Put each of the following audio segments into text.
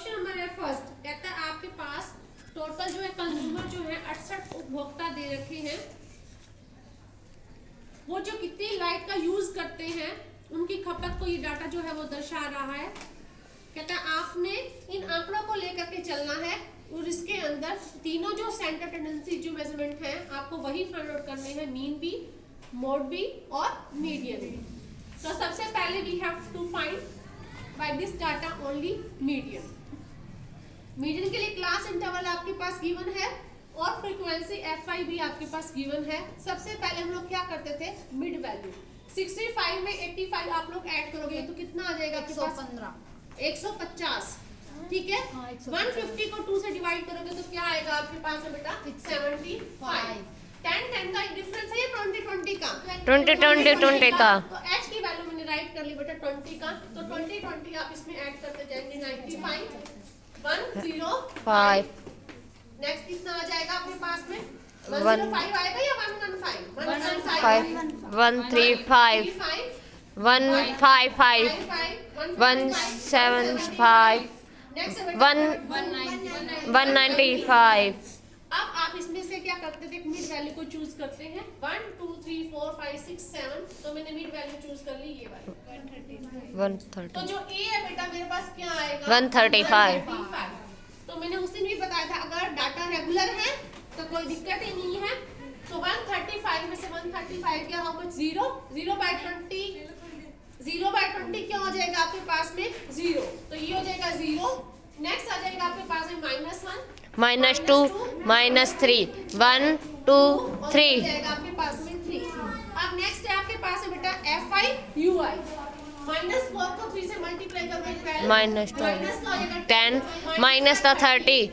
Question number है first, कहता है आपके पास टोटल जो है कंज्यूमर जो है 68 उपभोक्ता दे रखे हैं। वो जो कितनी लाइट का यूज करते हैं उनकी खपत को ये डाटा जो है वो दर्शा रहा है। कहता है आपने इन आंकड़ों को लेकर के चलना है और इसके अंदर तीनों जो सेंटर टेंडेंसी जो मेजरमेंट है आपको वही फाइंड आउट करने हैं, मीन भी, मोड भी और मीडियन भी। तो सबसे पहले we have to find by this data only median. Median के लिए क्लास इंटरवल आपके पास गिवन है और फ्रीक्वेंसी fi भी आपके पास गिवन है। सबसे पहले हम लोग क्या करते थे, मिड वैल्यू 65 में 85 आप लोग ऐड करोगे तो कितना आ जाएगा आपके पास, 150। ठीक है, 150 को 2 से डिवाइड करोगे तो क्या आएगा आपके पास है बेटा, 75। 10 का डिफरेंस है, 20 का 20 का। तो h की वैल्यू मैंने राइट कर ली बेटा 20 का, तो 20 आप इसमें ऐड करते जाएंगे 95 105। नेक्स्ट कितना आ जाएगा आपके पास में, 105 आएगा या 115? 135 155 175 195। अब आप इसमें से क्या करते थे, मिड वैल्यू को चूज करते हैं। 1 2 3 4 5 6 7, तो मैंने मिड वैल्यू चूज कर ली, ये वाली 130। तो जो ए है बेटा मेरे पास क्या आएगा, 135। तो मैंने उस दिन भी बताया था अगर डाटा रेगुलर है तो कोई दिक्कत ही नहीं है। तो 135 में से 135 क्या, हाउ मच, 0 0 बाय 20, 0 बाय 20 क्या हो जाएगा आपके पास में, 0, तो ये हो जाएगा 0। नेक्स्ट आ जाएगा आपके पास में -1 -2 -3 1 2 3 जाएगा आपके पास में 3। अब नेक्स्ट है आपके पास है बेटा fi ui, -4 को 3 से मल्टीप्लाई करोगे -10 10 -30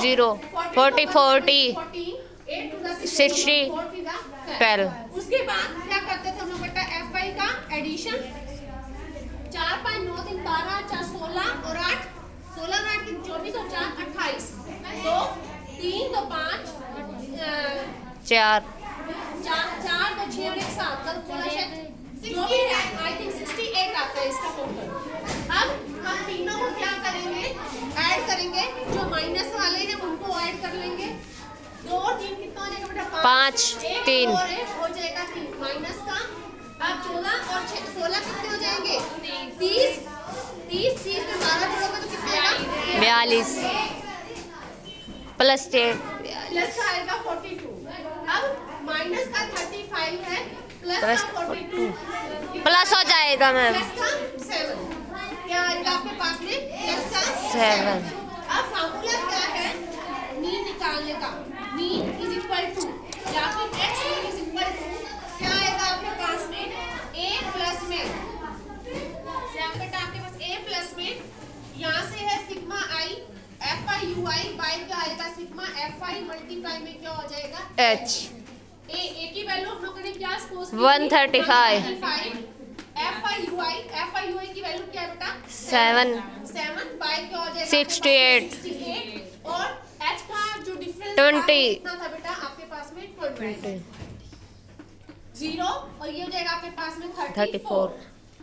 0 40 40 60 12। उसके बाद क्या करते थे हम लोग बेटा, fi का एडिशन, 4 5 9 3 12 4 16 और 8 16 और 8 की 24 और 4 28, 2 3 2 5 4 4 2 6 और 1 7, जो भी है आई थिंक 68 आता है इसका टोटल। अब हम तीनों को क्या करेंगे, ऐड करेंगे, जो माइनस वाले हैं उनको ऐड कर लेंगे। 2 और 3 कितना हो जाएगा बेटा, 5 3 और 1 हो जाएगा 3 माइनस का। अब 14 और 16 कितने हो जाएंगे, 30 30 में 12 जोड़ोगे तो कितना आएगा, 42 प्लस प्लस का आएगा 42। अब माइनस का 35 है, प्लस का 42 प्लस हो जाएगा मैम, प्लस का 7, क्या आएगा आपके पास में, प्लस का 7। अब फार्मूला क्या है, मीन निकालने का, मीन इज इक्वल टू या फिर x mean is equal to क्या आएगा आपके पास में, a प्लस में, बेटा आपके पास a प्लस में, यहाँ से है sigma i fi ui by क्या आएगा, सिग्मा fi मल्टीप्लाई में क्या हो जाएगा, h a की वैल्यू हम लोगों ने क्या सपोज की, 135 fi ui की वैल्यू क्या है बेटा, 7 बाय क्या हो जाएगा, 68 और h का जो डिफरेंस 20 कितना था बेटा आपके पास में, 20 0 और ये हो जाएगा आपके पास में 34।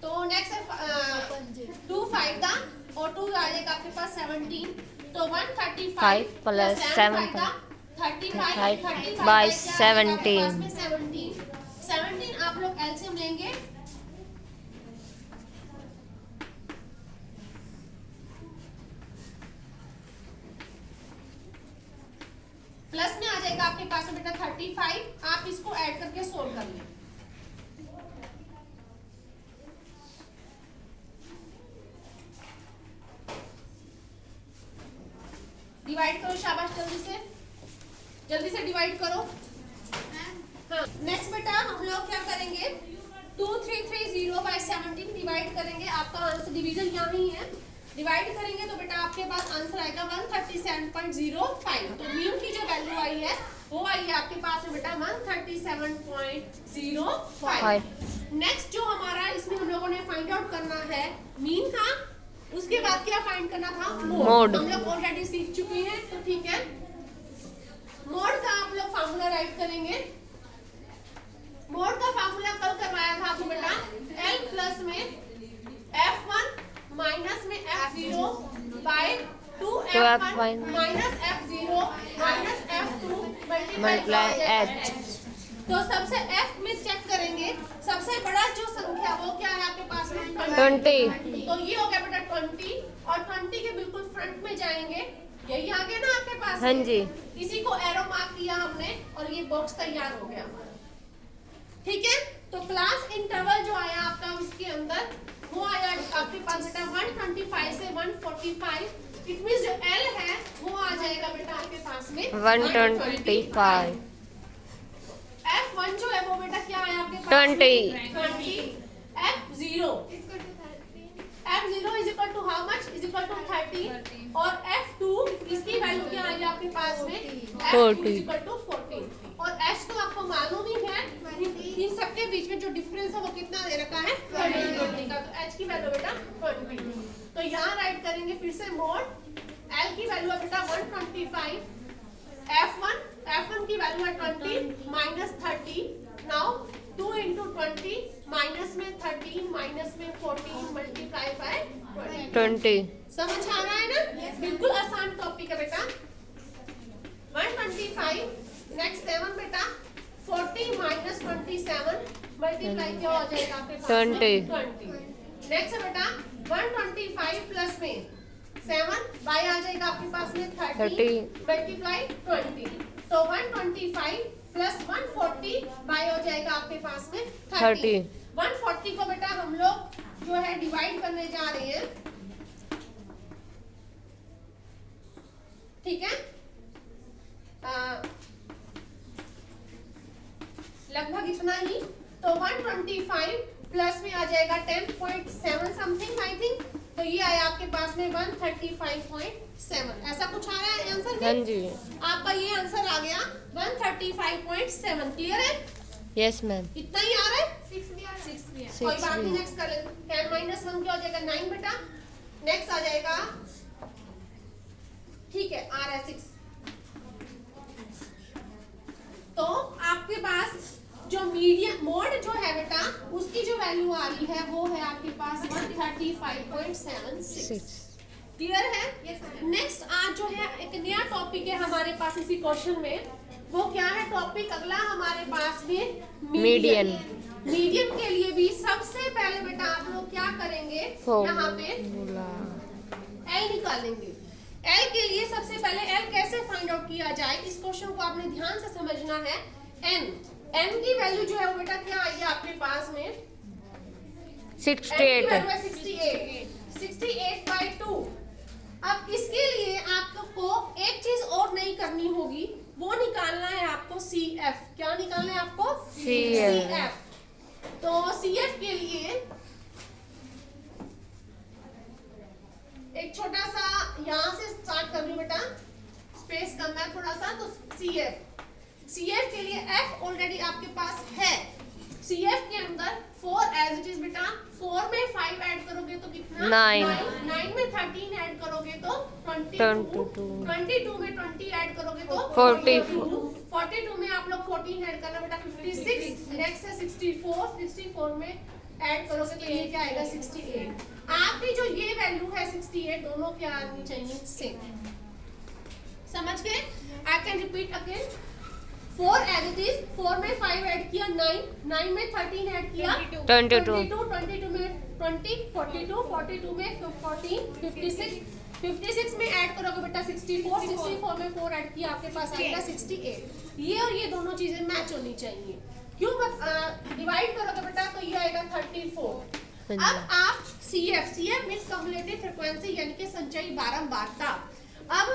तो नेक्स्ट है 2 5 का और 2 आ जाएगा आपके पास 17, तो 135 प्लस 7 35 by 17 17 आप लोग एलसीएम लेंगे, प्लस में आ जाएगा आपके पास में बेटा 35, आप इसको ऐड करके सोल्व कर लें। डिवाइड करो, शाबाश, जल्दी से डिवाइड करो। हाँ, नेक्स्ट बेटा हम लोग क्या करेंगे, 2330 बाय 17 डिवाइड करेंगे, आपका आंसर डिवीजन यहाँ ही है, डिवाइड करेंगे तो बेटा आपके पास आंसर आएगा 137.05। तो म्यू की जो वैल्यू आई है वो आई है आपके पास में बेटा 137.05। नेक्स्ट जो हमारा इसमें हम लोगों ने फाइंड आउट करना है मीन का, उसके बाद क्या फाइंड करना था, मोड। हम लोग ऑलरेडी सीख चुके हैं, तो ठीक है, मोड का आप लोग फार्मूला राइट करेंगे। मोड का फार्मूला कल करवाया था आपको बेटा, L प्लस में F1 माइनस में F0 बाय तो F1 minus F0 minus F2 multiply H। तो सबसे F में चेक करेंगे, सबसे बड़ा जो संख्या वो क्या है आपके पास में 20। तो ये हो गया बेटा 20 और 20 के बिल्कुल फ्रंट में जाएंगे, यही आ गया ना आपके पास। हाँ जी। इसी को एरो मार्क किया हमने और ये बॉक्स तैयार हो गया हमारा। ठीक है, तो क्लास इंटरवल जो आया आपका उसके अंदर वो आया आपके पास बेटा 125 से 145। इट मींस जो L है वो आ जाएगा बेटा आपके पास में 125। F1 जो है वो बेटा क्या है आपके पास 20। F0 is equal to how much, is equal to 30 और F2 इसकी वैल्यू क्या आई आपके पास में 40 इज इक्वल टू 14 और H तो आपको मालूम ही है, इन सबके बीच में जो डिफरेंस है वो कितना दे रखा है 20 का, तो H की वैल्यू बेटा 20। तो यहाँ राइट करेंगे फिर से मोड, L की वैल्यू है बेटा 125, F1 की वैल्यू है 20 माइनस 30। नाउ 2 into 20 माइनस में 13 माइनस में 14 मल्टीप्लाई बाय 20। समझ आ रहा है ना? बिल्कुल आसान टॉपिक है बेटा। 125 नेक्स्ट 7 बेटा 40 माइनस 27 मल्टीप्लाई क्या हो जाएगा आपके पास 20। नेक्स्ट है बेटा 125 प्लस में 7 बाय आ जाएगा आपके पास में 30 मल्टीप्लाई 20। तो 125 प्लस 140 बाय हो जाएगा आपके पास में 30। 140 को बेटा हम लोग जो है डिवाइड करने जा रहे हैं, ठीक है। लगभग इतना ही, तो 125 प्लस में आ जाएगा 10.7 समथिंग आई थिंक, तो ये आया आपके पास में 135.7। ऐसा कुछ आ रहा है आंसर में? हाँ जी। आपका ये आंसर आ गया 135.7। क्लियर है? Yes ma'am. इतना ही आ रहा है? 6 भी आ रहा है। कोई बात नहीं, नेक्स्ट कर लेते। 10 माइनस 1 क्या हो जाएगा 9 बेटा। नेक्स्ट आ जाएगा, ठीक है, आ रहा है 6। तो आपके पास जो मीडियम मोड जो है बेटा उसकी जो वैल्यू आ रही है वो है आपके पास 135.76। क्लियर है? नेक्स्ट आज जो है एक नया टॉपिक है हमारे पास इसी क्वेश्चन में, वो क्या है टॉपिक अगला हमारे पास में मीडियन। मीडियन के लिए भी सबसे पहले बेटा आप लोग क्या करेंगे, यहाँ पे L निकालेंगे। L के लिए सबसे पहले L कैसे फाइंड आउट किया जाए, इस क्वेश्चन को आपने ध्यान से समझना है। N की वैल्यू जो है वो बेटा क्या आई है आपके पास में 68। 68/2। अब इसके लिए आप लोग को एक चीज और नहीं करनी होगी, वो निकालना है आपको CF। क्या निकालना है आपको? CF। तो CF के लिए एक छोटा सा यहाँ से स्टार्ट कर लूं बेटा, स्पेस कम है थोड़ा सा, तो CF के लिए F ऑलरेडी आपके पास है। CF के अंदर 4 एज इट इज बेटा, 4 में 5 ऐड करोगे तो कितना 9 में 13 ऐड करोगे तो 22 में 20 ऐड करोगे तो 42 में आप लोग 14 ऐड करना बेटा 56। नेक्स्ट है 64 में ऐड करोगे तो ये क्या आएगा 68। आपकी जो ये वैल्यू है 68 दोनों क्या आनी चाहिए सेम। समझ गए? I can repeat again. 4 as it is, 4 में 5 ऐड किया 9 में 13 ऐड किया 22 में 20 42 में 14 56 में ऐड करोगे बेटा 64 में 4 ऐड किया आपके पास आएगा 68। ये और ये दोनों चीजें मैच होनी चाहिए। क्यों डिवाइड करोगे बेटा तो ये आएगा 34। अब आप CF मींस कम्युलेटिव फ्रीक्वेंसी यानी कि संचयी बारंबारता। अब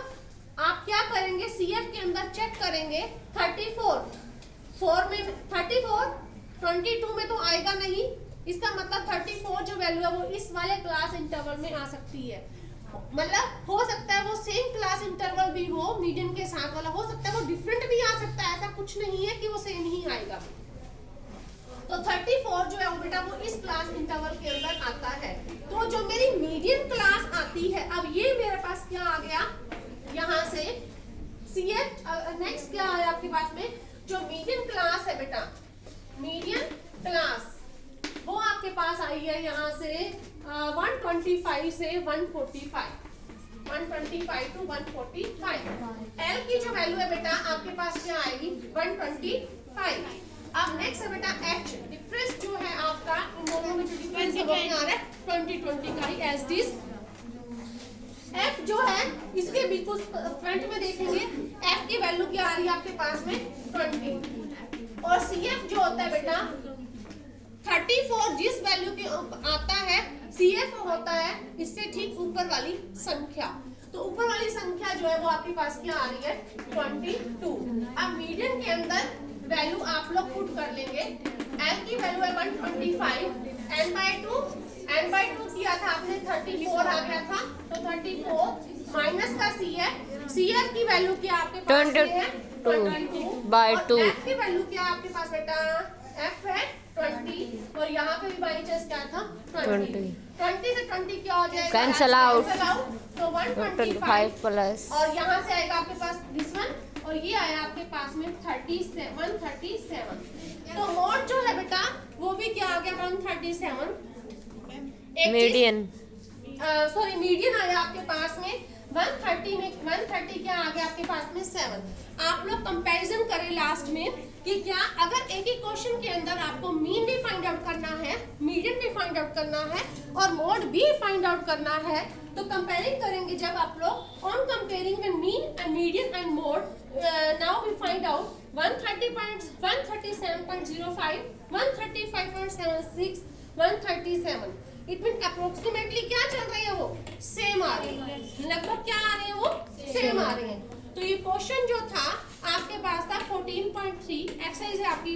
आप क्या करेंगे, CF के अंदर चेक करेंगे 34 में 34 22 में तो आएगा नहीं, इसका मतलब 34 जो वैल्यू है वो इस वाले क्लास इंटरवल में आ सकती है। मतलब हो सकता है वो सेम क्लास इंटरवल भी हो, मीडियन के साथ वाला हो सकता है, वो डिफरेंट भी आ सकता है, ऐसा कुछ नहीं है कि वो सेम ही आएगा। तो 34 जो है वो बेटा वो इस क्लास इंटरवल के अंदर आता है। तो जो मेरी मीडियन क्लास आती है, अब ये मेरे पास क्या आ गया यहाँ से CF। नेक्स्ट क्या है आपके पास में, जो मीडियन क्लास है बेटा, मीडियन क्लास वो आपके पास आई है यहाँ से 125 से 145। 125 to 145। L की जो वैल्यू है बेटा आपके पास क्या आएगी 125। अब नेक्स्ट है बेटा H, डिफरेंस जो है आपका इन दोनों में जो डिफरेंस आ रहा है 20 का ही एज दिस। F जो है इसके बिल्कुल फ्रंट में देखेंगे F की वैल्यू क्या आ रही है आपके पास में 20, और CF जो होता है बेटा 34 जिस वैल्यू के आता है CF होता है इससे ठीक ऊपर वाली संख्या। तो ऊपर वाली संख्या जो है वो आपके पास क्या आ रही है 22। अब मीडियन के अंदर वैल्यू आप लोग पुट कर लेंगे। L की वैल्यू है 125, n/2 किया था आपने 34 आ गया था, तो 34 माइनस का CF की वैल्यू क्या आपके पास है 22/2, और F की वैल्यू क्या आपके पास बेटा F है 20, और यहाँ पे भी बाई चांस क्या था 20 से 20 क्या हो जाएगा कैंसल आउट, तो 125 प्लस, और यहाँ से आएगा आपके पास दिस वन, और ये आया आपके पास में 137। तो मोड जो है बेटा वो भी क्या आ गया 137। मीडियन, सॉरी मीडियन आया आपके पास में 130 में 130 क्या आ गया आपके पास में 7। आप लोग कंपैरिजन करें लास्ट में कि क्या अगर एक ही क्वेश्चन के अंदर आपको मीन भी फाइंड आउट करना है, मीडियन भी फाइंड आउट करना है और मोड भी फाइंड आउट करना है, तो कंपेयरिंग करेंगे जब आप लोग on comparing the mean and median and mode, now we find out 137.05, 135.76, 137। It mean approximately क्या चल रही है वो सेम आ रही है, लगभग क्या आ रही है वो सेम आ रही है। तो ये क्वेश्चन जो था आपके पास था 14.3, एक्सरसाइज है आपकी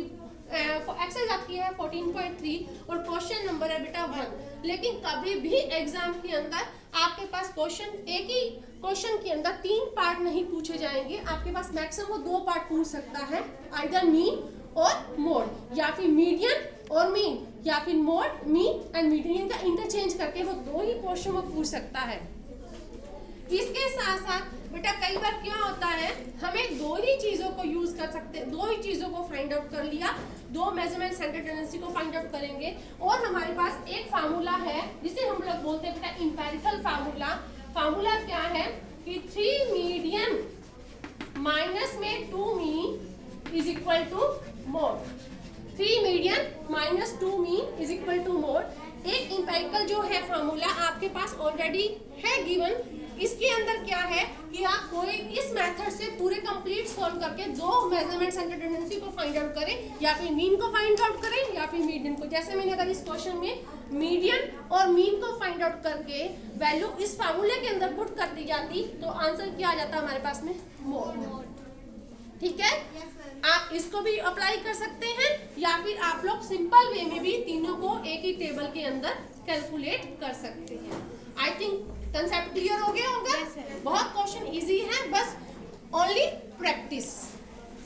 एक्सरसाइज आपकी है 14.3 और क्वेश्चन नंबर है बेटा 1। लेकिन कभी भी एग्जाम के अंदर आपके पास क्वेश्चन एक ही क्वेश्चन के अंदर 3 पार्ट नहीं पूछे जाएंगे, आपके पास मैक्सिमम वो 2 पार्ट पूछ सकता है, आइदर मीन और मोड, या फिर मीडियन और मीन, या फिर मोड मीन एंड मीडियन का इंटरचेंज करके वो 2 ही क्वेश्चन वो पूछ सकता है। इसके साथ साथ बेटा कई बार क्या होता है हमें 2 ही चीजों को यूज कर सकते, 2 ही चीजों को फाइंड आउट कर लिया, 2 मेजरमेंट सेंटर टेंडेंसी को फाइंड आउट करेंगे, और हमारे पास एक फार्मूला है जिसे हम लोग बोलते हैं बेटा इंपेरिकल फार्मूला। फार्मूला क्या है कि 3 मीडियन माइनस में 2 mean is equal to mode, 3 median minus 2 mean is equal to mode. एक इंपेरिकल जो है फार्मूला आपके पास ऑलरेडी है गिवन। इसके अंदर क्या है कि आप कोई इस मेथड से पूरे कंप्लीट सॉल्व करके 2 मेजरमेंट सेंटर टेंडेंसी को फाइंड आउट करें, या फिर मीन को फाइंड आउट करें या फिर मीडियन को। जैसे मैंने अगर इस क्वेश्चन में मीडियन और मीन को फाइंड आउट करके वैल्यू इस फार्मूले के अंदर पुट कर दी जाती तो आंसर क्या आ जाता हमारे पास में मोड। ठीक है, आप इसको भी अप्लाई कर सकते हैं, या फिर आप लोग सिंपल वे में भी तीनों को एक ही टेबल के अंदर कैलकुलेट कर सकते हैं। आई थिंक कंसेप्ट क्लियर हो गया होगा। बहुत क्वेश्चन इजी है, बस ओनली प्रैक्टिस।